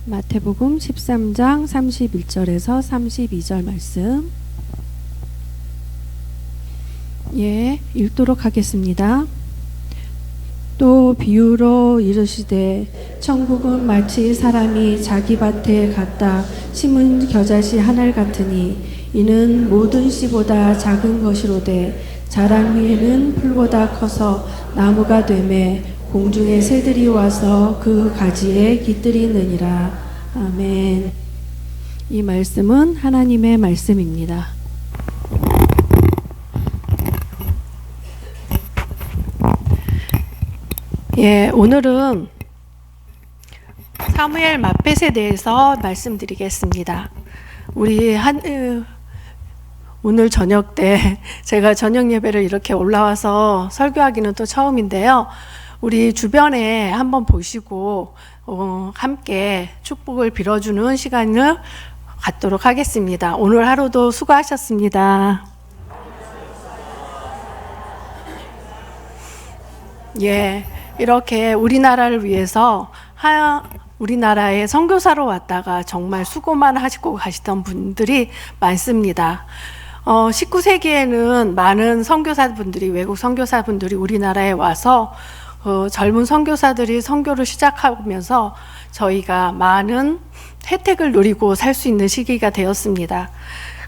마태복음 13장 31절에서 32절 말씀 읽도록 하겠습니다. 또 비유로 이르시되 천국은 마치 사람이 자기 밭에 갖다 심은 겨자씨 한 알 같으니 이는 모든 씨보다 작은 것이로되 자란 후에는 풀보다 커서 나무가 되매 공중의 새들이 와서 그 가지에 깃들이느니라. 아멘. 이 말씀은 하나님의 말씀입니다. 오늘은 사무엘 맏뱃에 대해서 말씀드리겠습니다. 오늘 저녁 때 제가 저녁 예배를 이렇게 올라와서 설교하기는 또 처음인데요. 우리 주변에 한번 보시고 함께 축복을 빌어주는 시간을 갖도록 하겠습니다. 오늘 하루도 수고하셨습니다. 이렇게 우리나라를 위해서 우리나라에 선교사로 왔다가 정말 수고만 하시고 가시던 분들이 많습니다. 19세기에는 많은 선교사분들이, 외국 선교사분들이 우리나라에 와서 젊은 선교사들이 선교를 시작하면서 저희가 많은 혜택을 누리고 살 수 있는 시기가 되었습니다.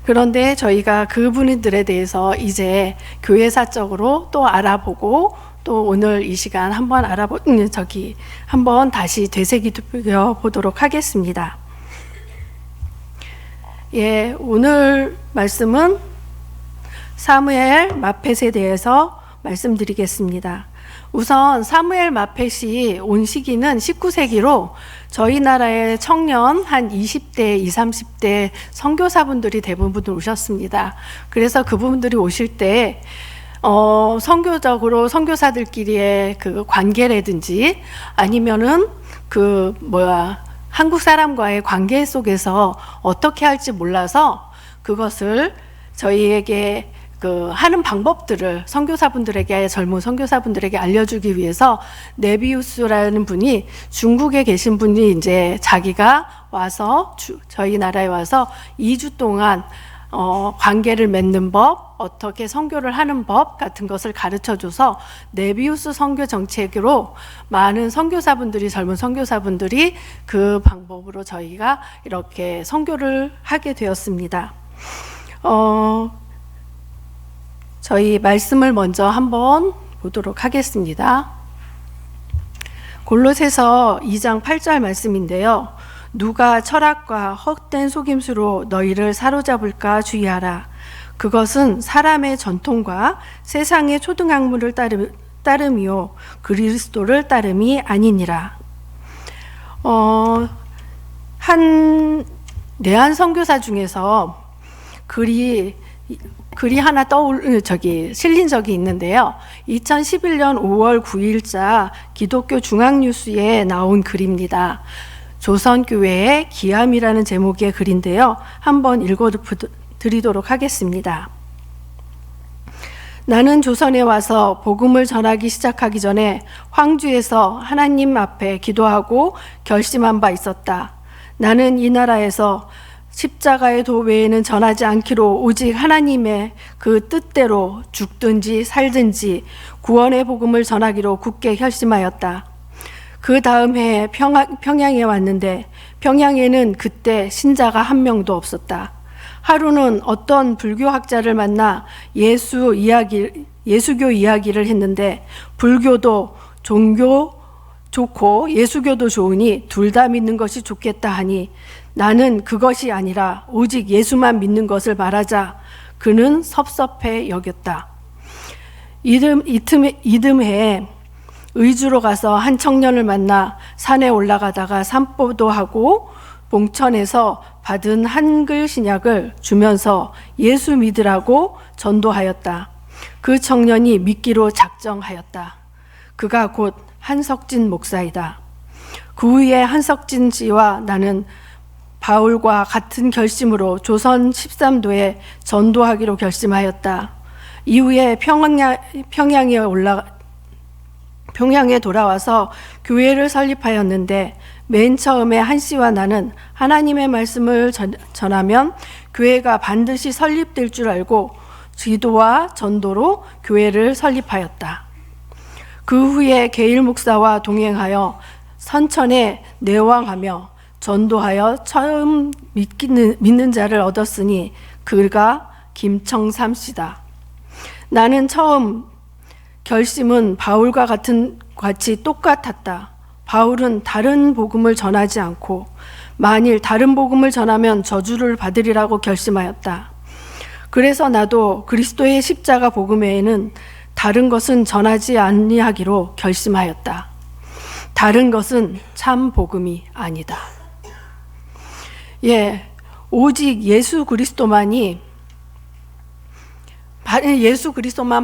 그런데 저희가 그분들에 대해서 이제 교회사적으로 또 알아보고 또 오늘 이 시간 한번 한번 다시 되새겨 보도록 하겠습니다. 오늘 말씀은 사무엘 맏뱃에 대해서 말씀드리겠습니다. 우선 사무엘 맏뱃이 온 시기는 19세기로 저희 나라의 청년 한 20대, 20, 30대 선교사분들이 대부분 오셨습니다. 그래서 그분들이 오실 때 선교적으로 선교사들끼리의 그 관계라든지 아니면은 한국 사람과의 관계 속에서 어떻게 할지 몰라서 그것을 저희에게 하는 방법들을 선교사분들에게, 젊은 선교사분들에게 알려주기 위해서 네비우스라는 분이, 중국에 계신 분이 이제 자기가 와서 저희 나라에 와서 2주 동안 관계를 맺는 법, 어떻게 선교를 하는 법 같은 것을 가르쳐줘서 네비우스 선교 정책으로 많은 선교사분들이, 젊은 선교사분들이 그 방법으로 저희가 이렇게 선교를 하게 되었습니다. 저희 말씀을 먼저 한번 보도록 하겠습니다. 골로새서 2장 8절 말씀인데요. 누가 철학과 헛된 속임수로 너희를 사로잡을까 주의하라. 그것은 사람의 전통과 세상의 초등학문을 따름이요 그리스도를 따름이 아니니라. 한 내한 선교사 중에서 글이 하나 실린 적이 있는데요. 2011년 5월 9일자 기독교 중앙뉴스에 나온 글입니다. 조선교회의 기함이라는 제목의 글인데요. 한번 읽어드리도록 하겠습니다. 나는 조선에 와서 복음을 전하기 시작하기 전에 황주에서 하나님 앞에 기도하고 결심한 바 있었다. 나는 이 나라에서 십자가의 도 외에는 전하지 않기로 오직 하나님의 그 뜻대로 죽든지 살든지 구원의 복음을 전하기로 굳게 결심하였다. 그 다음 해에 평양에 왔는데 평양에는 그때 신자가 한 명도 없었다. 하루는 어떤 불교학자를 만나 예수교 이야기를 했는데 불교도 종교 좋고 예수교도 좋으니 둘 다 믿는 것이 좋겠다 하니 나는 그것이 아니라 오직 예수만 믿는 것을 말하자 그는 섭섭해 여겼다. 이듬해 의주로 가서 한 청년을 만나 산에 올라가다가 산보도 하고 봉천에서 받은 한글 신약을 주면서 예수 믿으라고 전도하였다. 그 청년이 믿기로 작정하였다. 그가 곧 한석진 목사이다. 그 후에 한석진 씨와 나는 바울과 같은 결심으로 조선 13도에 전도하기로 결심하였다. 이후에 평양에 돌아와서 교회를 설립하였는데 맨 처음에 한 씨와 나는 하나님의 말씀을 전하면 교회가 반드시 설립될 줄 알고 기도와 전도로 교회를 설립하였다. 그 후에 게일 목사와 동행하여 선천에 내왕하며 전도하여 처음 믿는 자를 얻었으니 그가 김청삼 씨다. 나는 처음 결심은 바울과 같이 똑같았다. 바울은 다른 복음을 전하지 않고 만일 다른 복음을 전하면 저주를 받으리라고 결심하였다. 그래서 나도 그리스도의 십자가 복음 외에는 다른 것은 전하지 아니하기로 결심하였다. 다른 것은 참 복음이 아니다. 오직 예수 그리스도만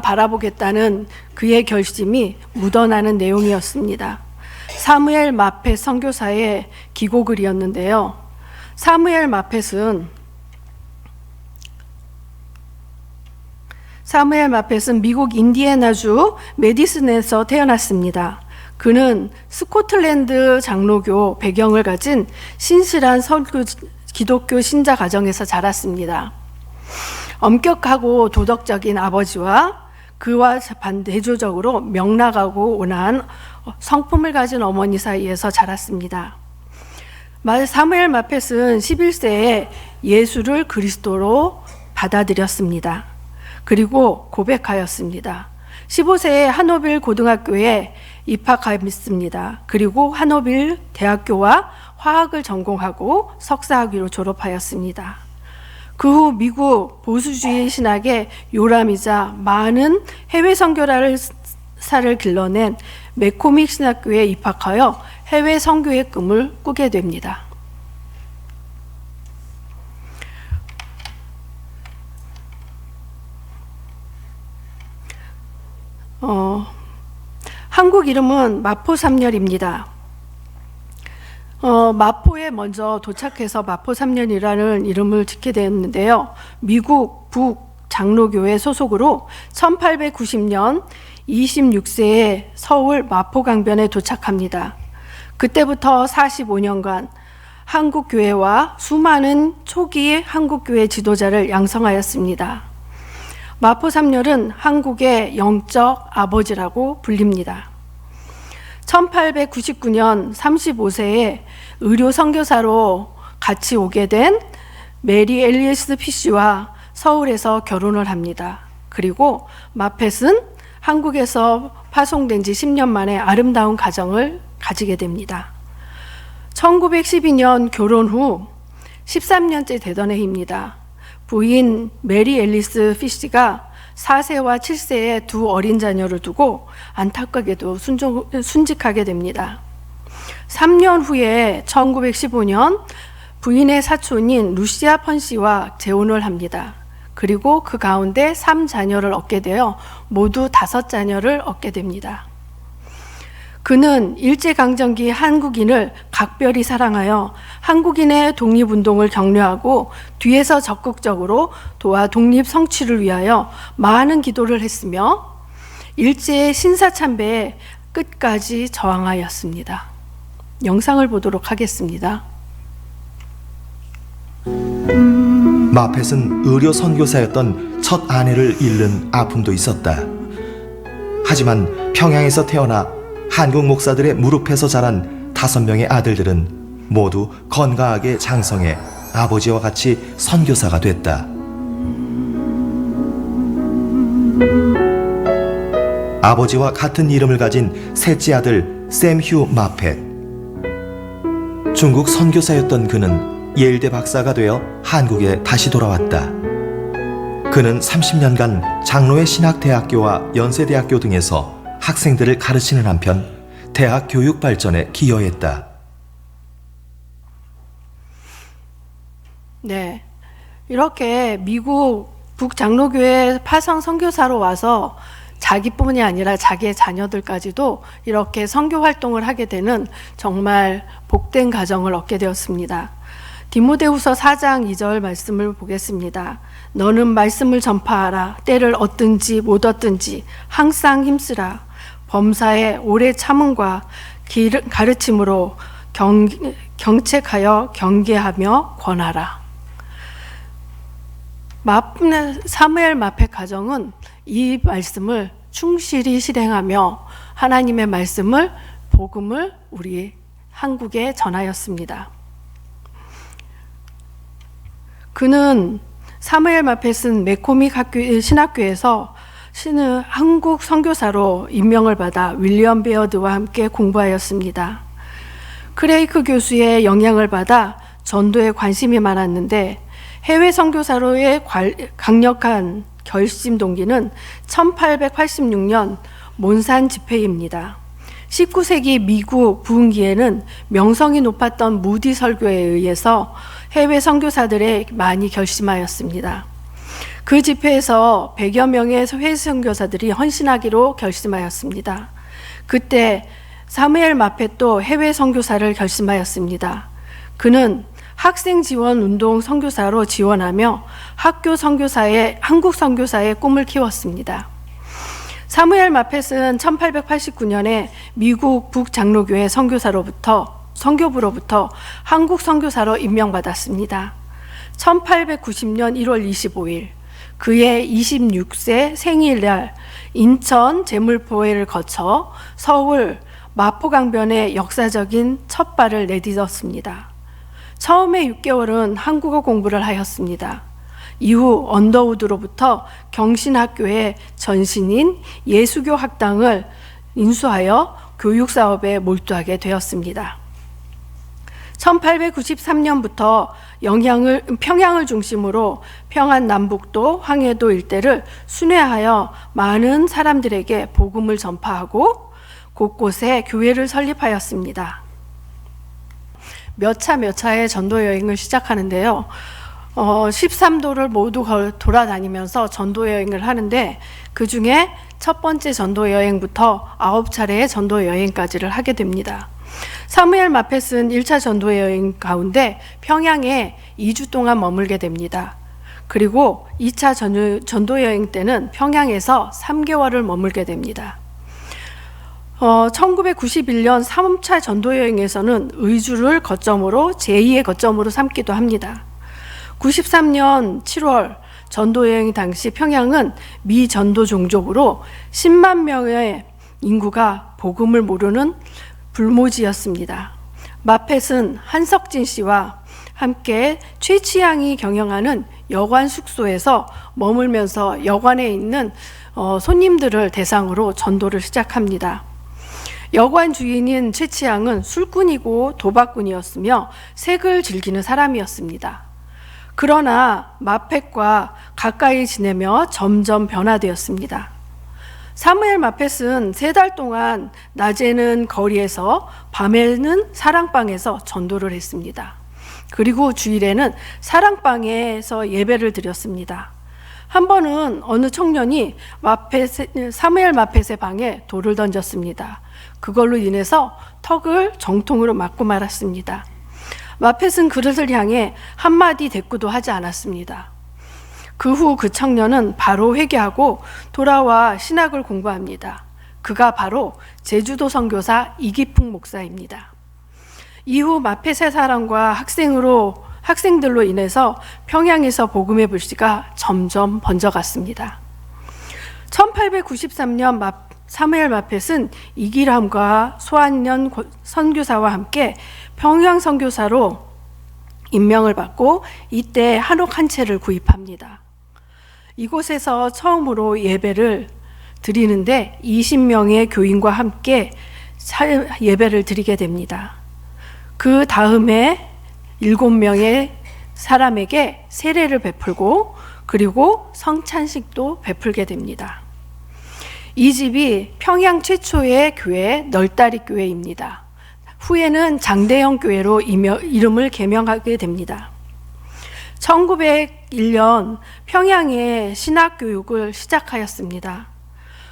바라보겠다는 그의 결심이 묻어나는 내용이었습니다. 사무엘 마펫 선교사의 기고글이었는데요. 사무엘 마펫은 미국 인디애나주 메디슨에서 태어났습니다. 그는 스코틀랜드 장로교 배경을 가진 신실한 기독교 신자 가정에서 자랐습니다. 엄격하고 도덕적인 아버지와 그와 대조적으로 명랑하고 온화한 성품을 가진 어머니 사이에서 자랐습니다. 사무엘 마펫은 11세에 예수를 그리스도로 받아들였습니다. 그리고 고백하였습니다. 15세에 하노빌 고등학교에 입학했습니다. 그리고 하노빌 대학교와 화학을 전공하고 석사학위로 졸업하였습니다. 그 후 미국 보수주의 신학의 요람이자 많은 해외 선교사를 길러낸 맥코믹 신학교에 입학하여 해외 선교의 꿈을 꾸게 됩니다. 한국 이름은 마포삼년입니다. 마포에 먼저 도착해서 마포삼년이라는 이름을 짓게 되었는데요. 미국 북장로교회 소속으로 1890년 26세에 서울 마포강변에 도착합니다. 그때부터 45년간 한국교회와 수많은 초기 한국교회 지도자를 양성하였습니다. 마포삼년은 한국의 영적 아버지라고 불립니다. 1899년 35세에 의료 선교사로 같이 오게 된 메리 엘리스 피쉬와 서울에서 결혼을 합니다. 그리고 마펫은 한국에서 파송된 지 10년 만에 아름다운 가정을 가지게 됩니다. 1912년 결혼 후 13년째 되던 해입니다. 부인 메리 앨리스 피쉬가 4세와 7세의 두 어린 자녀를 두고 안타깝게도 순직하게 됩니다. 3년 후에 1915년 부인의 사촌인 루시아 펀씨와 재혼을 합니다. 그리고 그 가운데 3자녀를 얻게 되어 모두 5자녀를 얻게 됩니다. 그는 일제강점기 한국인을 각별히 사랑하여 한국인의 독립운동을 격려하고 뒤에서 적극적으로 도와 독립 성취를 위하여 많은 기도를 했으며 일제의 신사참배에 끝까지 저항하였습니다. 영상을 보도록 하겠습니다. 마펫은 의료 선교사였던 첫 아내를 잃는 아픔도 있었다. 하지만 평양에서 태어나 한국 목사들의 무릎에서 자란 5명의 아들들은 모두 건강하게 장성해 아버지와 같이 선교사가 됐다. 아버지와 같은 이름을 가진 셋째 아들 샘 휴 마펫. 중국 선교사였던 그는 예일대 박사가 되어 한국에 다시 돌아왔다. 그는 30년간 장로회 신학대학교와 연세대학교 등에서 학생들을 가르치는 한편 대학 교육 발전에 기여했다. 네, 이렇게 미국 북장로교회 파송 선교사로 와서 자기뿐이 아니라 자기의 자녀들까지도 이렇게 선교 활동을 하게 되는 정말 복된 가정을 얻게 되었습니다. 디모데후서 4장 2절 말씀을 보겠습니다. 너는 말씀을 전파하라. 때를 얻든지 못 얻든지 항상 힘쓰라. 범사에 오래 참음과 가르침으로 경책하여 경계하며 권하라. 사무엘 마페 가정은 이 말씀을 충실히 실행하며 하나님의 말씀을, 복음을 우리 한국에 전하였습니다. 그는 사무엘 마펫은 맥코믹 신학교에서 한국 선교사로 임명을 받아 윌리엄 베어드와 함께 공부하였습니다. 크레이크 교수의 영향을 받아 전도에 관심이 많았는데 해외 선교사로의 강력한 결심 동기는 1886년 몬산 집회입니다. 19세기 미국 부흥기에는 명성이 높았던 무디 설교에 의해서 해외 선교사들의 많이 결심하였습니다. 그 집회에서 100여 명의 해외 선교사들이 헌신하기로 결심하였습니다. 그때 사무엘 마펫도 해외 선교사를 결심하였습니다. 그는 학생 지원 운동 선교사로 지원하며 한국 선교사의 꿈을 키웠습니다. 사무엘 마펫은 1889년에 미국 북장로교회 선교부로부터 한국 선교사로 임명받았습니다. 1890년 1월 25일 그의 26세 생일날 인천 제물포회를 거쳐 서울 마포강변에 역사적인 첫 발을 내딛었습니다. 처음에 6개월은 한국어 공부를 하였습니다. 이후 언더우드로부터 경신학교의 전신인 예수교 학당을 인수하여 교육사업에 몰두하게 되었습니다. 1893년부터 평양을 중심으로 평안 남북도, 황해도 일대를 순회하여 많은 사람들에게 복음을 전파하고 곳곳에 교회를 설립하였습니다. 몇 차의 전도 여행을 시작하는데요. 13도를 모두 돌아다니면서 전도 여행을 하는데 그 중에 첫 번째 전도 여행부터 9차례의 전도 여행까지를 하게 됩니다. 사무엘 마펫은 1차 전도 여행 가운데 평양에 2주 동안 머물게 됩니다. 그리고 2차 전도 여행 때는 평양에서 3개월을 머물게 됩니다. 1991년 3차 전도 여행에서는 의주를 거점으로 제2의 거점으로 삼기도 합니다. 93년 7월 전도 여행 당시 평양은 미전도 종족으로 10만 명의 인구가 복음을 모르는 불모지였습니다. 마펫은 한석진 씨와 함께 최치양이 경영하는 여관 숙소에서 머물면서 여관에 있는 손님들을 대상으로 전도를 시작합니다. 여관 주인인 최치양은 술꾼이고 도박꾼이었으며 색을 즐기는 사람이었습니다. 그러나 마펫과 가까이 지내며 점점 변화되었습니다. 사무엘 마펫은 3달 동안 낮에는 거리에서 밤에는 사랑방에서 전도를 했습니다. 그리고 주일에는 사랑방에서 예배를 드렸습니다. 한 번은 어느 청년이 사무엘 마펫의 방에 돌을 던졌습니다. 그걸로 인해서 턱을 정통으로 맞고 말았습니다. 마펫은 그릇을 향해 한마디 대꾸도 하지 않았습니다. 그 후 그 청년은 바로 회개하고 돌아와 신학을 공부합니다. 그가 바로 제주도 선교사 이기풍 목사입니다. 이후 마펫의 사랑과 학생들로 인해서 평양에서 복음의 불씨가 점점 번져갔습니다. 1893년 사무엘 마펫은 이기람과 소한년 선교사와 함께 평양 선교사로 임명을 받고 이때 한옥 한 채를 구입합니다. 이곳에서 처음으로 예배를 드리는데 20명의 교인과 함께 예배를 드리게 됩니다. 그 다음에 7명의 사람에게 세례를 베풀고 그리고 성찬식도 베풀게 됩니다. 이 집이 평양 최초의 교회 널다리 교회입니다. 후에는 장대영 교회로 이름을 개명하게 됩니다. 1901년 평양에 신학교육을 시작하였습니다.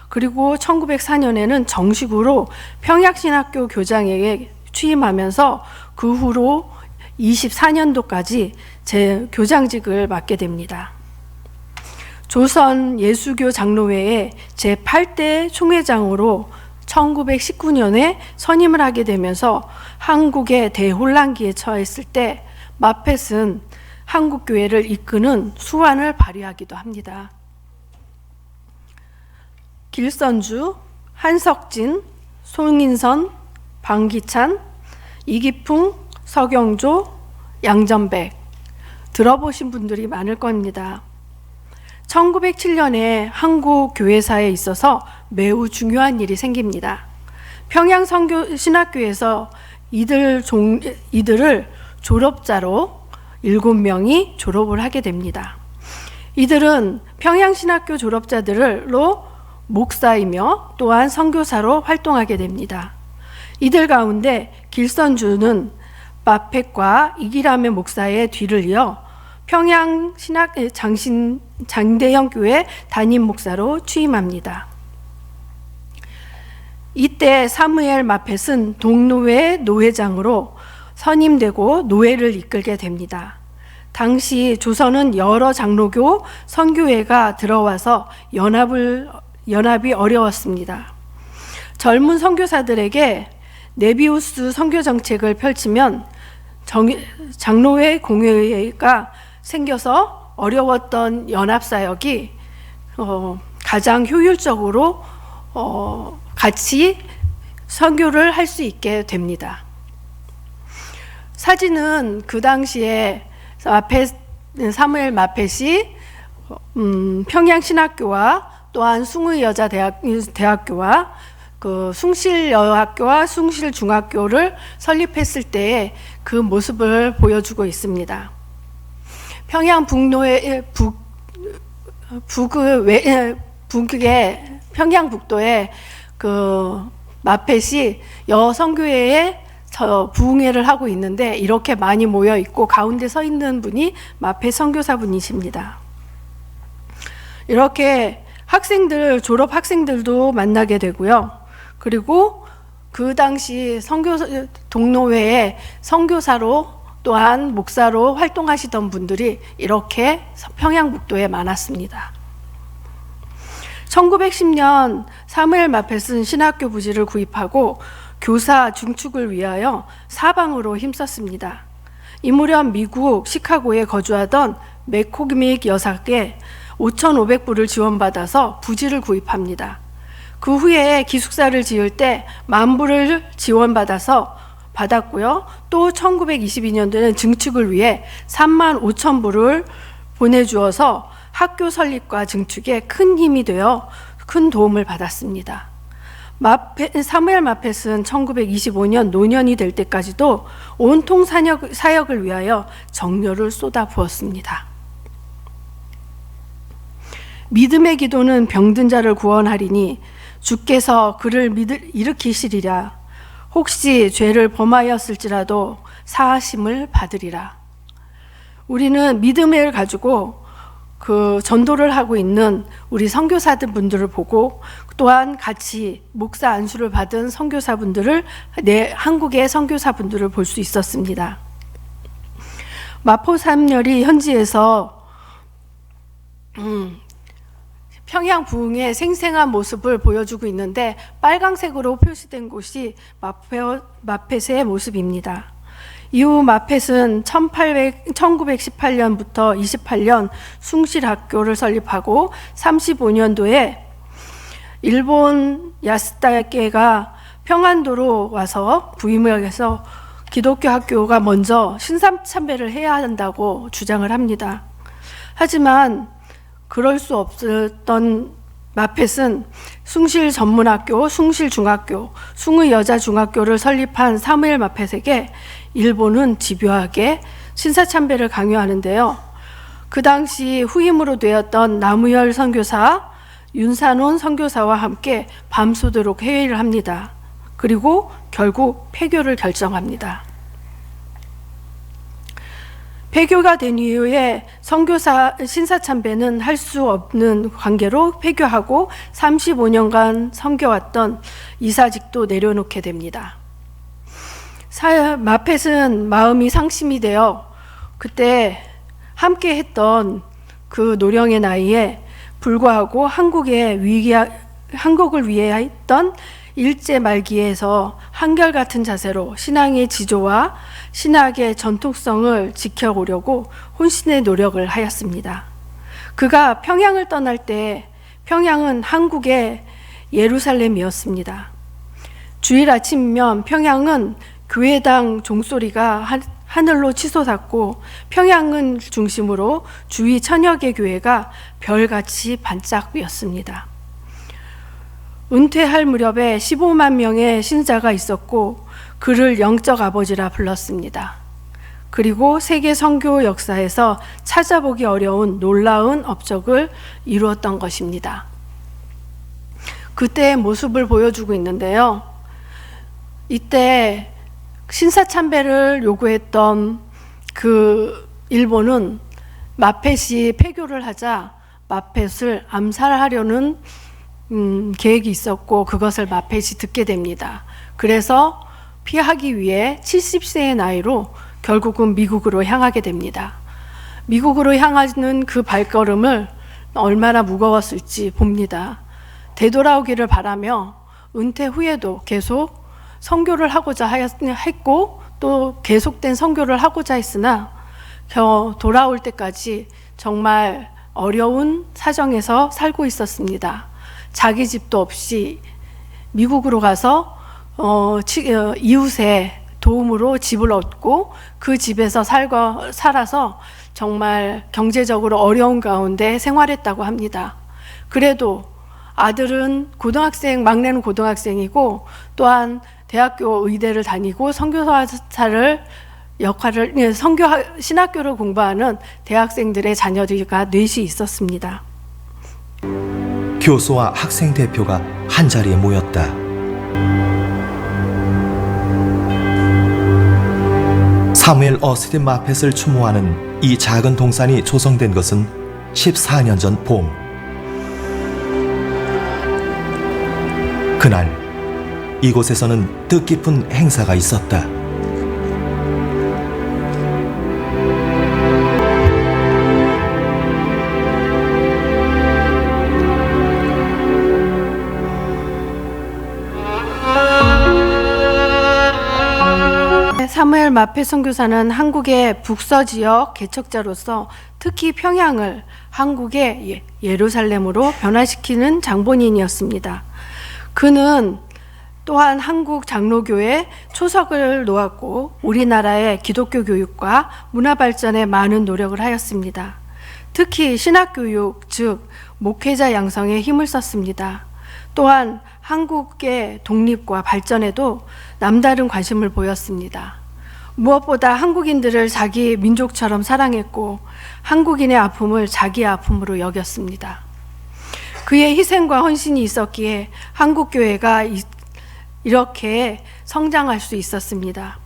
그리고 1904년에는 정식으로 평양신학교 교장에게 취임하면서 그 후로 24년도까지 제 교장직을 맡게 됩니다. 조선 예수교 장로회의 제8대 총회장으로 1919년에 선임을 하게 되면서 한국의 대혼란기에 처했을 때 마펫은 한국교회를 이끄는 수완을 발휘하기도 합니다. 길선주, 한석진, 송인선, 방기찬, 이기풍, 서경조, 양전백 들어보신 분들이 많을 겁니다. 1907년에 한국 교회사에 있어서 매우 중요한 일이 생깁니다. 평양 신학교에서 이들을 졸업자로 7명이 졸업을 하게 됩니다. 이들은 평양 신학교 졸업자들로 목사이며 또한 선교사로 활동하게 됩니다. 이들 가운데 길선주는 마펫과 이기람의 목사의 뒤를 이어 평양 장대형 교회 담임 목사로 취임합니다. 이때 사무엘 마펫은 동노회 노회장으로 선임되고 노회를 이끌게 됩니다. 당시 조선은 여러 장로교 선교회가 들어와서 연합이 어려웠습니다. 젊은 선교사들에게 네비우스 선교 정책을 펼치면 장로회 공회가 생겨서 어려웠던 연합사역이 가장 효율적으로 같이 선교를 할 수 있게 됩니다. 사진은 그 당시에 사무엘 마펫이 평양신학교와 또한 숭의여자대학교와 그 숭실여학교와 숭실중학교를 설립했을 때의 그 모습을 보여주고 있습니다. 평양 북로의 북의 평양 북도에 그 마펫이 여성교회에 부흥회를 하고 있는데 이렇게 많이 모여 있고 가운데 서 있는 분이 마펫 선교사분이십니다. 이렇게 졸업 학생들도 만나게 되고요. 그리고 그 당시 동노회의 선교사로 또한 목사로 활동하시던 분들이 이렇게 평양북도에 많았습니다. 1910년 사무엘 마펫은 신학교 부지를 구입하고 교사 증축을 위하여 사방으로 힘썼습니다. 이 무렵 미국 시카고에 거주하던 맥코믹 여사께 5,500불을 지원받아서 부지를 구입합니다. 그 후에 기숙사를 지을 때 10,000불을 받았고요. 또 1922년도에는 증축을 위해 35,000불을 보내주어서 학교 설립과 증축에 큰 힘이 되어 큰 도움을 받았습니다. 사무엘 마펫은 1925년 노년이 될 때까지도 온통 사역을 위하여 정열을 쏟아부었습니다. 믿음의 기도는 병든 자를 구원하리니 주께서 그를 일으키시리라. 혹시 죄를 범하였을지라도 사하심을 받으리라. 우리는 믿음을 가지고 그 전도를 하고 있는 우리 선교사들 분들을 보고 또한 같이 목사 안수를 받은 선교사분들을 한국의 선교사분들을 볼 수 있었습니다. 마포삼열이 현지에서 평양 부흥의 생생한 모습을 보여주고 있는데 빨강색으로 표시된 곳이 마펫의 모습입니다. 이후 마펫은 1918년부터 28년 숭실학교를 설립하고 35년도에 일본 야스다케가 평안도로 와서 부임을 해서 기독교 학교가 먼저 신사참배를 해야 한다고 주장을 합니다. 하지만 그럴 수 없었던 마펫은 숭실 전문학교, 숭실 중학교, 숭의 여자중학교를 설립한 사무엘 마펫에게 일본은 집요하게 신사참배를 강요하는데요. 그 당시 후임으로 되었던 나무열 선교사, 윤산원 선교사와 함께 밤새도록 회의를 합니다. 그리고 결국 폐교를 결정합니다. 폐교가 된 이후에 선교사 신사참배는 할 수 없는 관계로 폐교하고 35년간 섬겨왔던 이사직도 내려놓게 됩니다. 마펫은 마음이 상심이 되어 그때 함께 했던 그 노령의 나이에 불구하고 한국을 위해 했던 일제 말기에서 한결같은 자세로 신앙의 지조와 신학의 전통성을 지켜오려고 혼신의 노력을 하였습니다. 그가 평양을 떠날 때 평양은 한국의 예루살렘이었습니다. 주일 아침이면 평양은 교회당 종소리가 하늘로 치솟았고 평양을 중심으로 주위 천여 개 교회가 별같이 반짝이었습니다. 은퇴할 무렵에 15만 명의 신자가 있었고 그를 영적 아버지라 불렀습니다. 그리고 세계 선교 역사에서 찾아보기 어려운 놀라운 업적을 이루었던 것입니다. 그때의 모습을 보여주고 있는데요. 이때 신사참배를 요구했던 그 일본은 마펫이 폐교를 하자 마펫을 암살하려는 계획이 있었고 그것을 마펫이 듣게 됩니다. 그래서 피하기 위해 70세의 나이로 결국은 미국으로 향하게 됩니다. 미국으로 향하는 그 발걸음을 얼마나 무거웠을지 봅니다. 되돌아오기를 바라며 은퇴 후에도 계속 선교를 하고자 했고 또 계속된 선교를 하고자 했으나 돌아올 때까지 정말 어려운 사정에서 살고 있었습니다. 자기 집도 없이 미국으로 가서 이웃의 도움으로 집을 얻고 그 집에서 살아서 정말 경제적으로 어려운 가운데 생활했다고 합니다. 그래도 아들은 막내는 고등학생이고 또한 대학교 의대를 다니고 신학교를 공부하는 대학생들의 자녀들과 넷이 있었습니다. 교수와 학생 대표가 한자리에 모였다. 사무엘 어스틴 마펫을 추모하는 이 작은 동산이 조성된 것은 14년 전 봄. 그날 이곳에서는 뜻깊은 행사가 있었다. 사무엘 마펫 선교사는 한국의 북서지역 개척자로서 특히 평양을 한국의 예루살렘으로 변화시키는 장본인이었습니다. 그는 또한 한국 장로교회 초석을 놓았고 우리나라의 기독교 교육과 문화 발전에 많은 노력을 하였습니다. 특히 신학교육, 즉 목회자 양성에 힘을 썼습니다. 또한 한국의 독립과 발전에도 남다른 관심을 보였습니다. 무엇보다 한국인들을 자기 민족처럼 사랑했고 한국인의 아픔을 자기 아픔으로 여겼습니다. 그의 희생과 헌신이 있었기에 한국교회가 이렇게 성장할 수 있었습니다.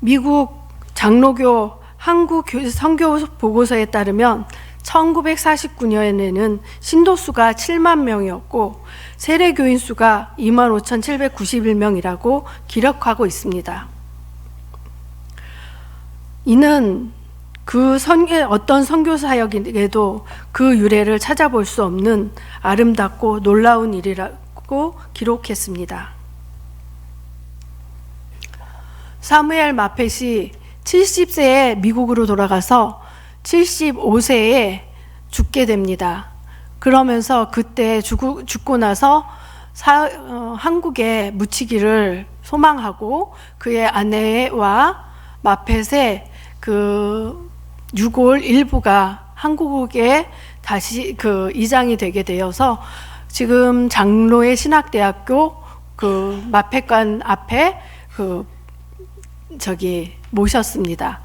미국 장로교 한국 선교 보고서에 따르면 1949년에는 신도수가 7만 명이었고 세례교인 수가 25,791명이라고 기록하고 있습니다. 이는 어떤 선교 사역에도 그 유래를 찾아볼 수 없는 아름답고 놀라운 일이라고 기록했습니다. 사무엘 마펫이 70세에 미국으로 돌아가서 75세에 죽게 됩니다. 그러면서 그때 죽고 나서 한국에 묻히기를 소망하고 그의 아내와 마펫의 그 유골 일부가 한국에 다시 이장이 되게 되어서 지금 장로의 신학대학교 그 마펫관 앞에 모셨습니다.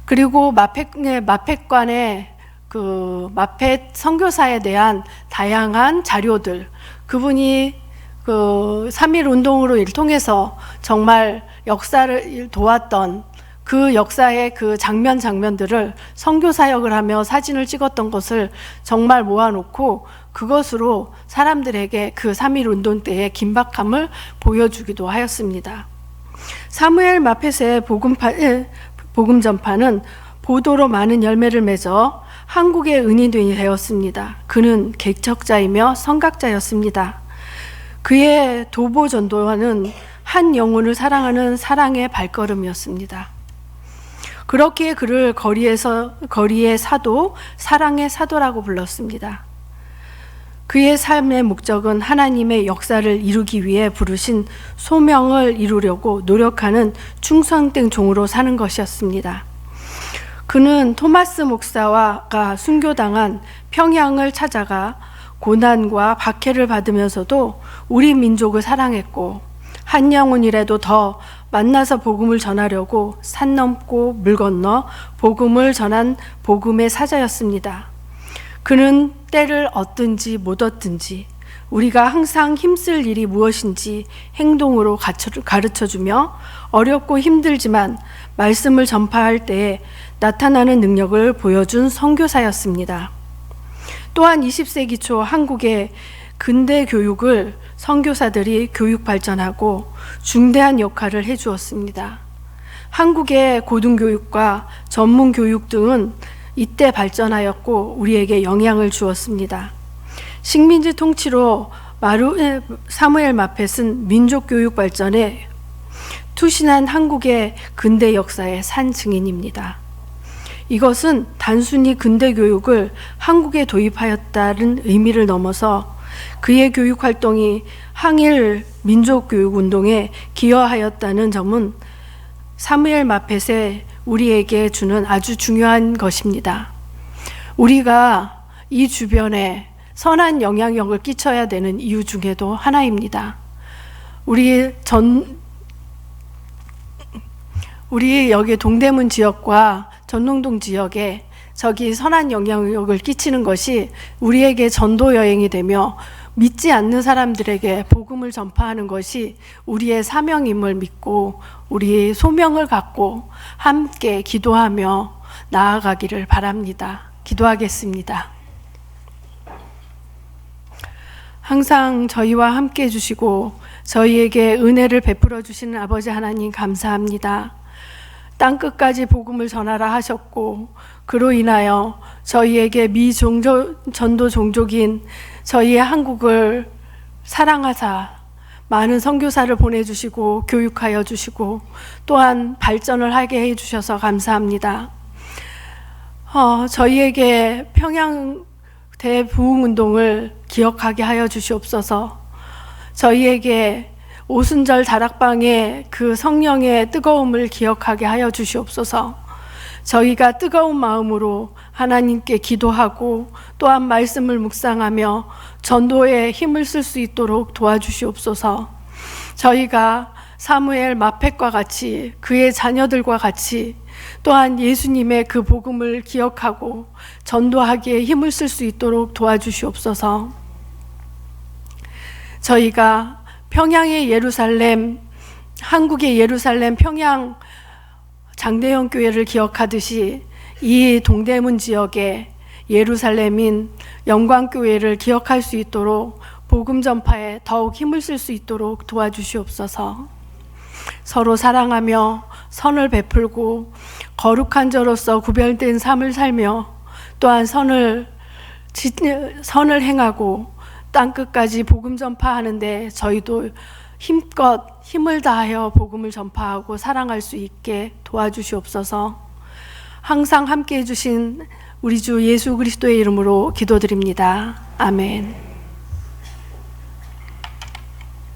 그리고 마펫관의 그 마펫 선교사에 대한 다양한 자료들, 그분이 그 3.1 운동으로 통해서 정말 역사를 도왔던 그 역사의 그 장면들을 선교 사역을 하며 사진을 찍었던 것을 정말 모아놓고 그것으로 사람들에게 그 3.1 운동 때의 긴박함을 보여주기도 하였습니다. 사무엘 마펫의 복음 전파는 보도로 많은 열매를 맺어 한국의 은인이 되었습니다. 그는 개척자이며 선각자였습니다. 그의 도보 전도와는 한 영혼을 사랑하는 사랑의 발걸음이었습니다. 그렇기에 그를 거리의 사도, 사랑의 사도라고 불렀습니다. 그의 삶의 목적은 하나님의 역사를 이루기 위해 부르신 소명을 이루려고 노력하는 충성된 종으로 사는 것이었습니다. 그는 토마스 목사가 순교당한 평양을 찾아가 고난과 박해를 받으면서도 우리 민족을 사랑했고, 한 영혼이라도 더 만나서 복음을 전하려고 산 넘고 물 건너 복음을 전한 복음의 사자였습니다. 그는 때를 얻든지 못 얻든지 우리가 항상 힘쓸 일이 무엇인지 행동으로 가르쳐주며 어렵고 힘들지만 말씀을 전파할 때에 나타나는 능력을 보여준 선교사였습니다. 또한 20세기 초 한국의 근대 교육을 선교사들이 교육 발전하고 중대한 역할을 해주었습니다. 한국의 고등교육과 전문교육 등은 이때 발전하였고 우리에게 영향을 주었습니다. 식민지 통치로 사무엘 마펫은 민족교육 발전에 투신한 한국의 근대 역사의 산 증인입니다. 이것은 단순히 근대 교육을 한국에 도입하였다는 의미를 넘어서 그의 교육 활동이 항일 민족교육 운동에 기여하였다는 점은 사무엘 마펫에 우리에게 주는 아주 중요한 것입니다. 우리가 이 주변에 선한 영향력을 끼쳐야 되는 이유 중에도 하나입니다. 우리 여기 동대문 지역과 전농동 지역에 저기 선한 영향력을 끼치는 것이 우리에게 전도 여행이 되며 믿지 않는 사람들에게 복음을 전파하는 것이 우리의 사명임을 믿고 우리의 소명을 갖고 함께 기도하며 나아가기를 바랍니다. 기도하겠습니다. 항상 저희와 함께 해주시고 저희에게 은혜를 베풀어 주시는 아버지 하나님 감사합니다. 땅끝까지 복음을 전하라 하셨고 그로 인하여 저희에게 전도 종족인 저희의 한국을 사랑하사 많은 선교사를 보내주시고 교육하여 주시고 또한 발전을 하게 해주셔서 감사합니다. 저희에게 평양 대부흥운동을 기억하게 하여 주시옵소서. 저희에게 오순절 다락방의 그 성령의 뜨거움을 기억하게 하여 주시옵소서. 저희가 뜨거운 마음으로 하나님께 기도하고 또한 말씀을 묵상하며 전도에 힘을 쓸 수 있도록 도와주시옵소서. 저희가 사무엘 마펫과 같이 그의 자녀들과 같이 또한 예수님의 그 복음을 기억하고 전도하기에 힘을 쓸 수 있도록 도와주시옵소서. 저희가 평양의 예루살렘, 한국의 예루살렘 평양 장대현 교회를 기억하듯이 이 동대문 지역의 예루살렘인 영광교회를 기억할 수 있도록 복음 전파에 더욱 힘을 쓸 수 있도록 도와주시옵소서. 서로 사랑하며 선을 베풀고 거룩한 자로서 구별된 삶을 살며 또한 선을 행하고 땅끝까지 복음 전파하는데 저희도 힘껏 힘을 다하여 복음을 전파하고 사랑할 수 있게 도와주시옵소서. 항상 함께해 주신 우리 주 예수 그리스도의 이름으로 기도드립니다. 아멘.